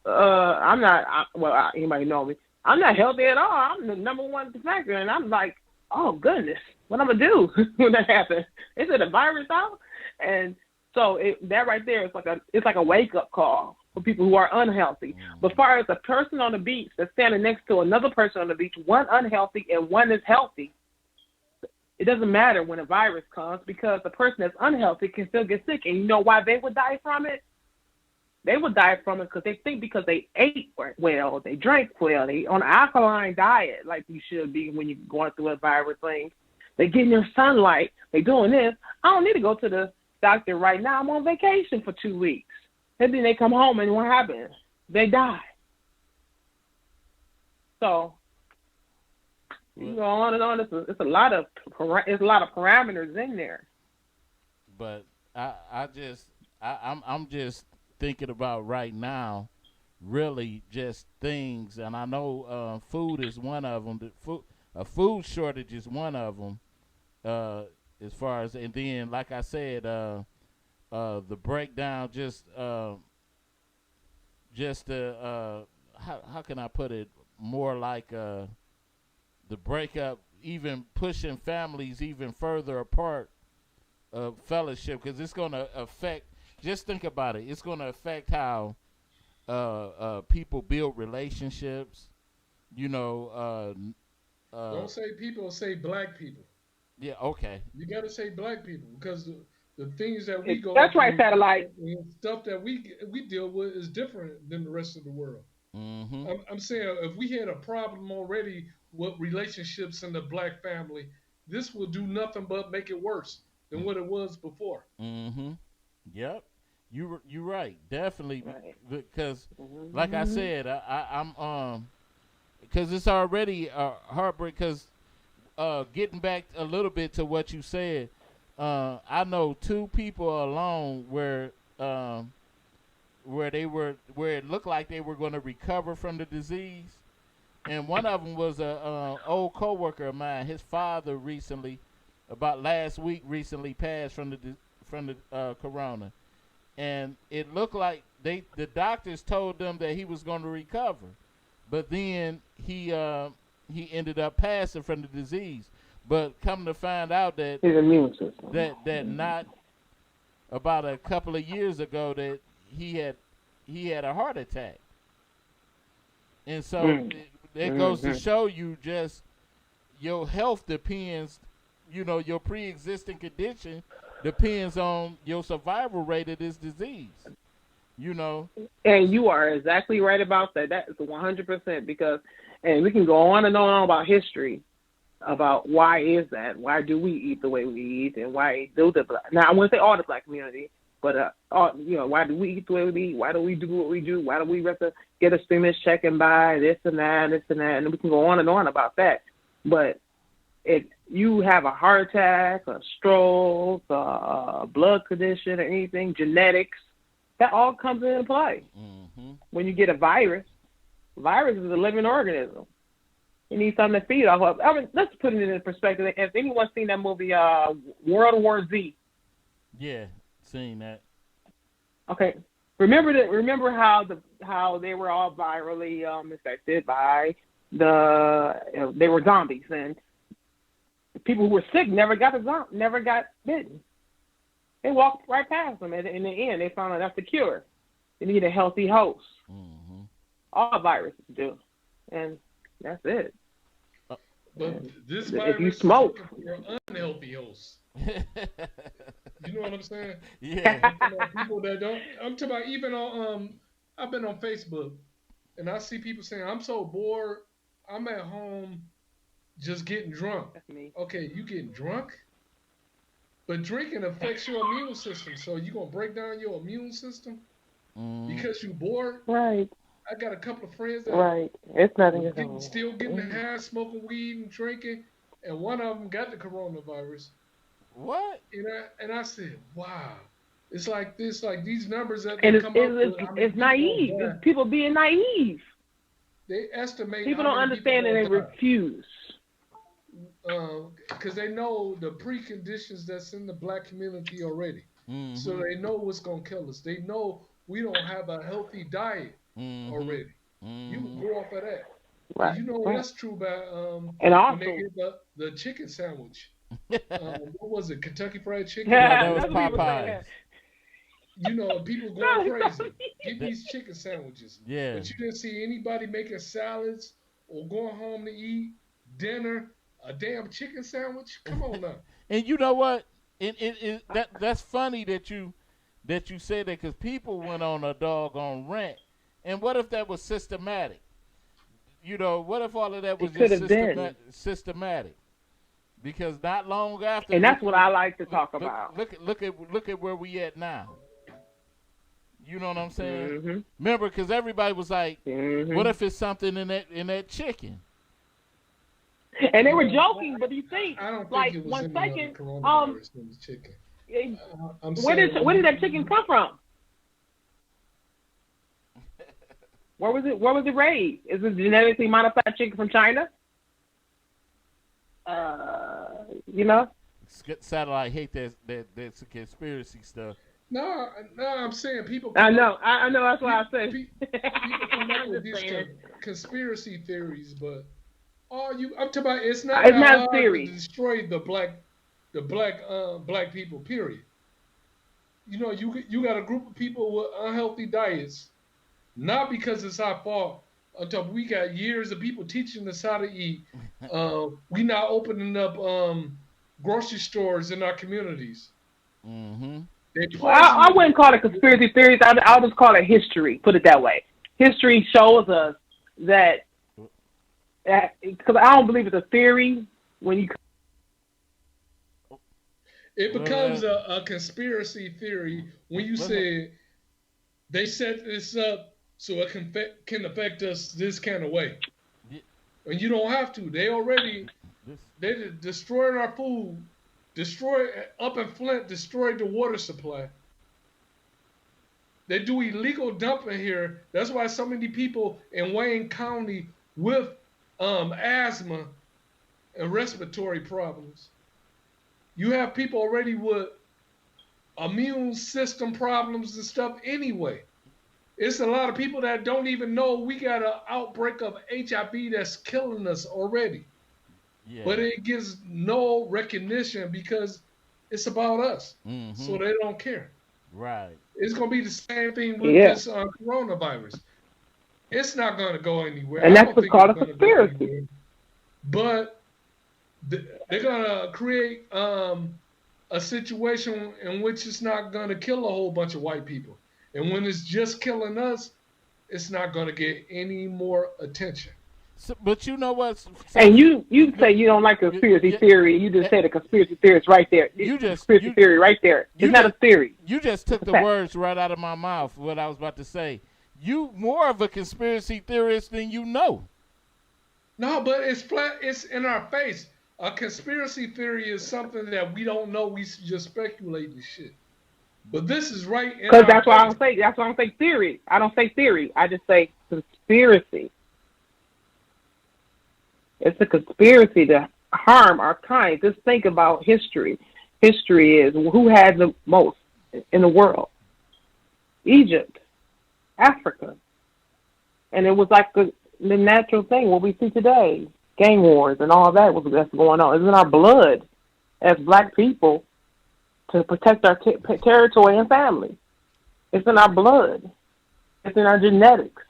S5: I'm not. Anybody know me? I'm not healthy at all. I'm the number one factor, and I'm like, oh goodness, what I'm gonna do when that happens? Is it a virus out? And so that right there is like a wake up call for people who are unhealthy. But as far as a person on the beach that's standing next to another person on the beach, one unhealthy and one is healthy, it doesn't matter when a virus comes because the person that's unhealthy can still get sick. And you know why they would die from it? They would die from it because they think because they ate well, they drank well, they on an alkaline diet like you should be when you're going through a virus thing. They getting their sunlight. They doing this. I don't need to go to the doctor right now. I'm on vacation for 2 weeks. And then they come home and what happens? They die. So you go on and on. It's a lot of parameters in there.
S3: But I I'm just thinking about right now, really just things, and I know food is one of them. A food shortage is one of them. As far as, and then like I said, the breakdown, just how can I put it, more like the breakup, even pushing families even further apart of fellowship, because it's going to affect. Just think about it. It's going to affect how people build relationships. You know,
S4: Don't say people, say black people.
S3: yeah, okay.
S4: You got to say black people because the things that we go
S5: That's right,
S4: through
S5: Satellite.
S4: and stuff that we deal with is different than the rest of the world.
S3: Mm-hmm.
S4: I'm saying if we had a problem already with relationships in the black family, this will do nothing but make it worse than what it was before.
S3: Mm-hmm. Yep. You're right. Definitely.
S5: Right.
S3: Because, like I said, I'm because it's already heartbreak. Because getting back a little bit to what you said, I know two people alone where it looked like they were going to recover from the disease, and one of them was a old coworker of mine. His father recently, about last week, passed from the corona, and it looked like the doctors told them that he was going to recover, but then he ended up passing from the disease. But come to find out that
S5: His immune system.
S3: that not about a couple of years ago that he had a heart attack, and so it goes to show you just your health depends. You know, your pre-existing condition depends on your survival rate of this disease. You know,
S5: And you are exactly right about that. That is 100% because, and we can go on and on about history, about why is that? Why do we eat the way we eat, and why do the black? Now I wouldn't say all the black community, but why do we eat the way we eat? Why do we do what we do? Why do we have to get a stimulus check and buy this and that, and we can go on and on about that. But if you have a heart attack, a stroke, a blood condition, or anything, genetics, that all comes into play.
S3: Mm-hmm.
S5: When you get a virus is a living organism. You need something to feed off of. I mean, let's put it in perspective. Has anyone seen that movie, World War Z?
S3: Yeah, seen that.
S5: Okay. Remember how they were all virally infected by they were zombies, and people who were sick never got bitten. They walked right past them, and in the end, they found out that's the cure. You need a healthy host.
S3: Mm-hmm.
S5: All viruses do, and that's it.
S4: But this
S5: If
S4: virus
S5: you smoke,
S4: is for unhealthy hosts. You know what I'm saying?
S3: Yeah.
S4: People that don't. I'm talking about even on. I've been on Facebook, and I see people saying, "I'm so bored. I'm at home, just getting drunk."
S5: that's me.
S4: Okay, you getting drunk, but drinking affects your immune system. So you gonna break down your immune system because you bored?
S5: Right.
S4: I got a couple of friends that
S5: Right. It's nothing at all.
S4: still getting high, smoking weed and drinking, and one of them got the coronavirus.
S3: What?
S4: And I said, wow. It's like this, like these numbers that
S5: And
S4: they
S5: it's
S4: come up with. how many
S5: it's
S4: people
S5: naive.
S4: die.
S5: It's people being naive.
S4: They estimate
S5: People
S4: how
S5: don't
S4: many people
S5: understand and they
S4: gonna die.
S5: refuse.
S4: Because they know the preconditions that's in the black community already.
S3: Mm-hmm.
S4: So they know what's going to kill us. They know we don't have a healthy diet already.
S3: Mm-hmm.
S4: You can go off of that.
S5: Right.
S4: You know
S5: right.
S4: that's true about
S5: And
S4: when
S5: also,
S4: they get the chicken sandwich. What was it? Kentucky Fried Chicken?
S3: that was
S5: that's what people say
S3: Popeyes.
S5: that.
S4: You know, people going crazy. Get these chicken sandwiches.
S3: Yeah.
S4: But you didn't see anybody making salads or going home to eat dinner, a damn chicken sandwich. Come on now.
S3: And you know what? That's funny that you said that, because people went on a doggone rant. And what if that was systematic? You know, what if all of that was
S5: It
S3: just
S5: could have been.
S3: systematic? Because not long after,
S5: And that's what I like to talk about.
S3: Look at where we at now. You know what I'm saying?
S5: Mm-hmm.
S3: Remember, because everybody was like,
S5: Mm-hmm.
S3: "What if it's something in that chicken?"
S5: And they were joking, but you think,
S4: I don't think
S5: like,
S4: it was
S5: 1
S4: any
S5: second,
S4: other coronavirus than the chicken. I'm
S5: Where did that chicken come from? Where was it raised? Is it genetically modified chicken from China? You know.
S3: Satellite hate that's a conspiracy stuff.
S4: No, I'm saying people.
S5: I know. That's why I say.
S4: People come out with these conspiracy theories, but I'm talking about it's not hard
S5: theory.
S4: to destroy the black people. Period. You know, you got a group of people with unhealthy diets, not because it's our fault. Until we got years of people teaching us how to eat. We now opening up grocery stores in our communities.
S3: Mm-hmm.
S5: I wouldn't call it conspiracy theories. I'll just call it history. Put it that way. History shows us that because I don't believe it's a theory when you.
S4: It becomes a conspiracy theory when you say they set this up so it can affect us this kind of way. And you don't have to. They destroyed our food, up in Flint, destroyed the water supply. They do illegal dumping here. That's why so many people in Wayne County with asthma and respiratory problems. You have people already with immune system problems and stuff anyway. It's a lot of people that don't even know we got an outbreak of HIV that's killing us already. Yeah. But it gets no recognition because it's about us. Mm-hmm. So they don't care.
S3: Right.
S4: It's going to be the same thing with this coronavirus. It's not going to go anywhere.
S5: And that's what's called a conspiracy.
S4: But they're going to create a situation in which it's not going to kill a whole bunch of white people. And when it's just killing us, it's not going to get any more attention.
S3: So, but you know what?
S5: And you say you don't like conspiracy theory. You just said a conspiracy theory is right there. Conspiracy theory right there. It's not a theory.
S3: You just took the words right out of my mouth, what I was about to say. You more of a conspiracy theorist than you know.
S4: No, but it's in our face. A conspiracy theory is something that we don't know. We just speculate and shit. But this is right in our face.
S5: That's why I don't say theory. I don't say theory. I just say conspiracy. It's a conspiracy to harm our kind. Just think about history. History is who had the most in the world? Egypt, Africa. And it was like the natural thing, what we see today. Gang wars and all that's going on. It's in our blood as black people to protect our territory and family. It's in our blood. It's in our genetics.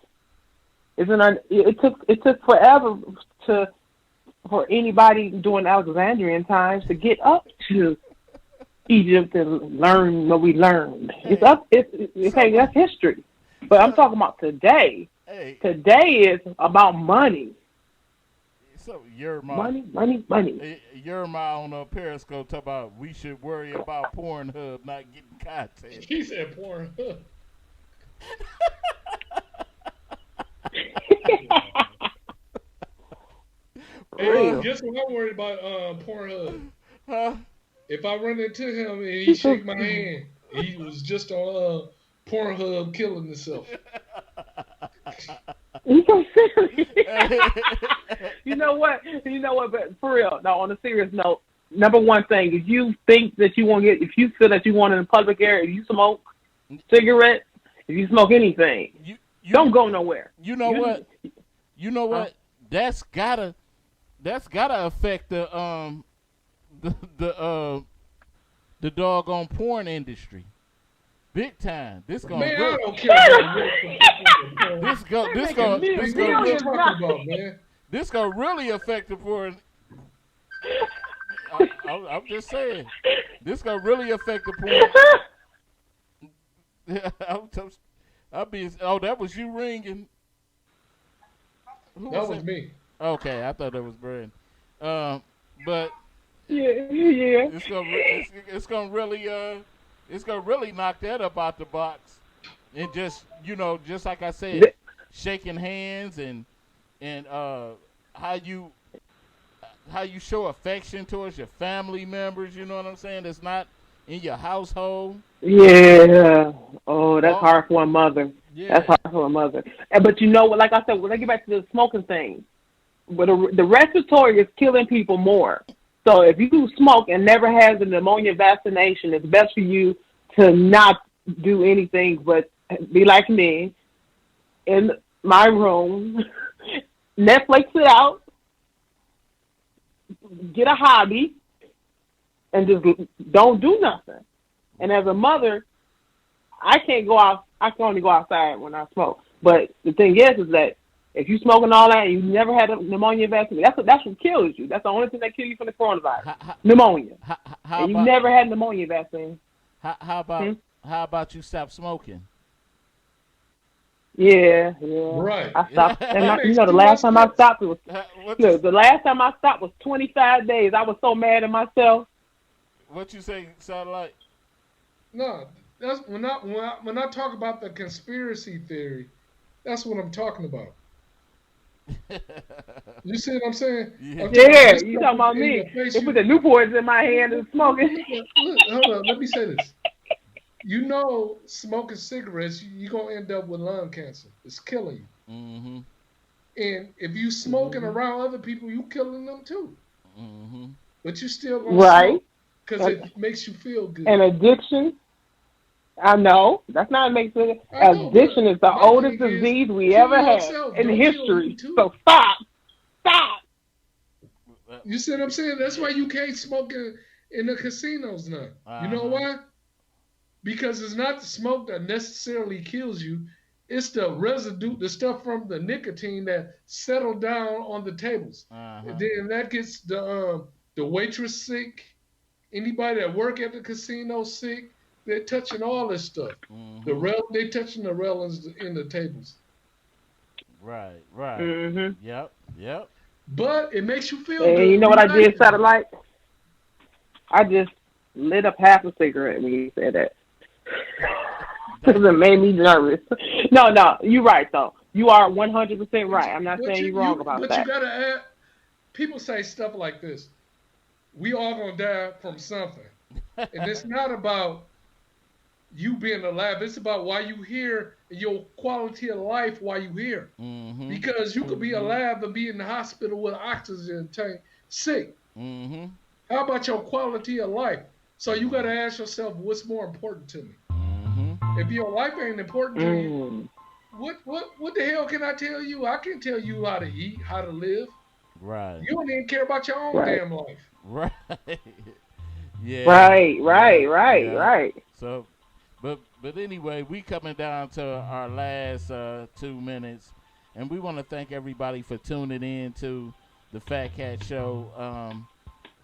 S5: It took forever for anybody during Alexandrian times to get up to Egypt and learn what we learned. That's history. But I'm talking about today.
S3: Hey.
S5: Today is about money.
S3: So you're
S5: money.
S3: You're on Periscope talking about we should worry about Pornhub not getting content.
S4: He said Pornhub. Hey, guess what I'm worried about Pornhub?
S3: Huh?
S4: If I run into him and he shake my hand, he was just on Pornhub killing himself.
S5: You so serious? You know what? But for real, no. On a serious note, number one thing, if you think that if you feel that you want in the public area, if you smoke cigarettes, if you smoke anything, you don't go nowhere.
S3: You know what? You know what? That's gotta affect the doggone porn industry. Big time. This gonna
S4: I don't care about
S3: this gonna really affect the porn. I'm just saying. This gonna really affect the porn. That was you ringing.
S4: That was me.
S3: Okay, I thought that was Brandon. But
S5: yeah.
S3: It's gonna really knock that up out the box, and just like I said, shaking hands and how you show affection towards your family members. You know what I'm saying? It's not in your household.
S5: Yeah. Oh, that's
S3: Oh,
S5: hard for a mother. That's
S3: yeah.
S5: hard for a mother. But you know what? Like I said, when I get back to the smoking thing, but the respiratory is killing people more. So if you smoke and never has a pneumonia vaccination, it's best for you to not do anything but be like me in my room, Netflix it out, get a hobby, and just don't do nothing. And as a mother, I can't go out. I can only go outside when I smoke. But the thing is that if you smoking all that and you never had a pneumonia vaccine, that's what kills you. That's the only thing that kills you from the coronavirus. Pneumonia. And you never had pneumonia vaccine.
S3: How about you stop smoking?
S5: Yeah.
S4: Right.
S5: I stopped. And the last time I stopped was the last time I stopped was 25 days. I was so mad at myself.
S3: What you say, Satellite?
S4: No, that's when I talk about the conspiracy theory, that's what I'm talking about. You see what I'm saying?
S5: Yeah, you talking about me. They put the Newports in my hand and smoking.
S4: Look, hold on, let me say this. You know, smoking cigarettes, you're going to end up with lung cancer. It's killing you.
S3: Mm-hmm.
S4: And if you smoking around other people, you killing them too.
S3: Mm-hmm.
S4: But you still going to smoke because it makes you feel good.
S5: And addiction, I know. That's not makes sense. Addiction is the oldest disease we ever had in history. So stop.
S4: You see what I'm saying? That's why you can't smoke in the casinos now. You know why? Because it's not the smoke that necessarily kills you. It's the residue, the stuff from the nicotine that settled down on the tables. And then that gets the waitress sick. Anybody that work at the casino sick. They're touching all this stuff. Mm-hmm. They touching the railings in the tables.
S3: Right.
S5: Mm-hmm.
S3: Yep.
S4: But it makes you feel good.
S5: And you know what I did, Satellite? I just lit up half a cigarette when you said that. Because it made me nervous. No, you're right, though. You are 100% right. I'm not saying you're wrong about that.
S4: But you got to add, people say stuff like this. We all going to die from something. And it's not about you being alive. It's about why you here and your quality of life while you here. Mm-hmm. Because you could be alive and be in the hospital with an oxygen tank sick. Mm-hmm. How about your quality of life? So you got to ask yourself, what's more important to me? Mm-hmm. If your life ain't important to you, what the hell can I tell you? I can't tell you how to eat, how to live.
S3: Right.
S4: You don't even care about your own damn life.
S3: Right. Yeah.
S5: Right.
S3: So, but anyway, we coming down to our last 2 minutes, and we want to thank everybody for tuning in to the Fat Cat Show.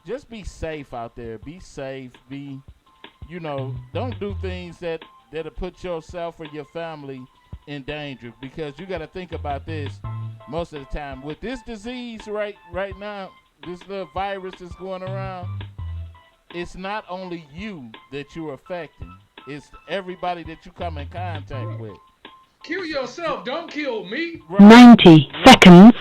S3: Just be safe out there. Be safe. Don't do things that'll put yourself or your family in danger, because you got to think about this most of the time with this disease right now. This little virus that's going around. It's not only you that you're affecting. It's everybody that you come in contact with.
S4: Kill yourself. Don't kill me.
S1: Right. 90 seconds.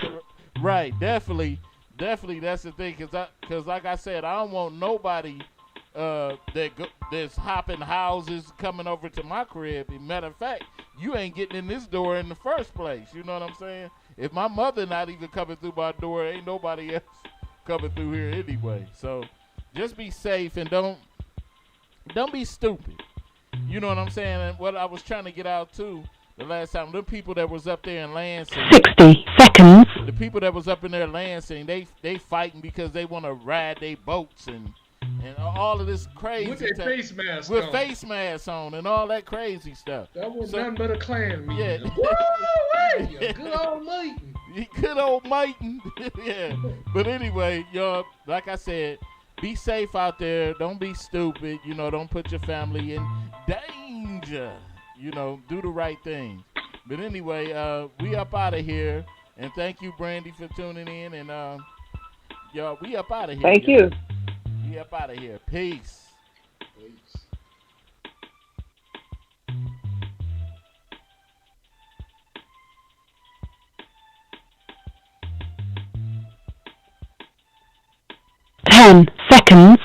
S3: Right. Definitely. That's the thing. Because like I said, I don't want nobody that's hopping houses coming over to my crib. Matter of fact, you ain't getting in this door in the first place. You know what I'm saying? If my mother not even coming through my door, ain't nobody else coming through here anyway. So just be safe and don't be stupid. You know what I'm saying? And what I was trying to get out too the last time, the people that was up there in Lansing,
S1: 60 seconds.
S3: The people that was up in there Lansing, they fighting because they want to ride their boats and all of this crazy
S4: with their face masks
S3: with
S4: on.
S3: Face masks on and all that crazy stuff.
S4: That was nothing but a Klan meeting.
S3: Yeah.
S4: Good old Maiton.
S3: Good old Maiton. Yeah. But anyway, y'all, like I said, be safe out there. Don't be stupid. Don't put your family in danger. Do the right thing. But anyway, we up out of here. And thank you, Brandy, for tuning in. And y'all, we up out of here.
S5: Thank you.
S3: We up out of here. Peace.
S1: 10 seconds.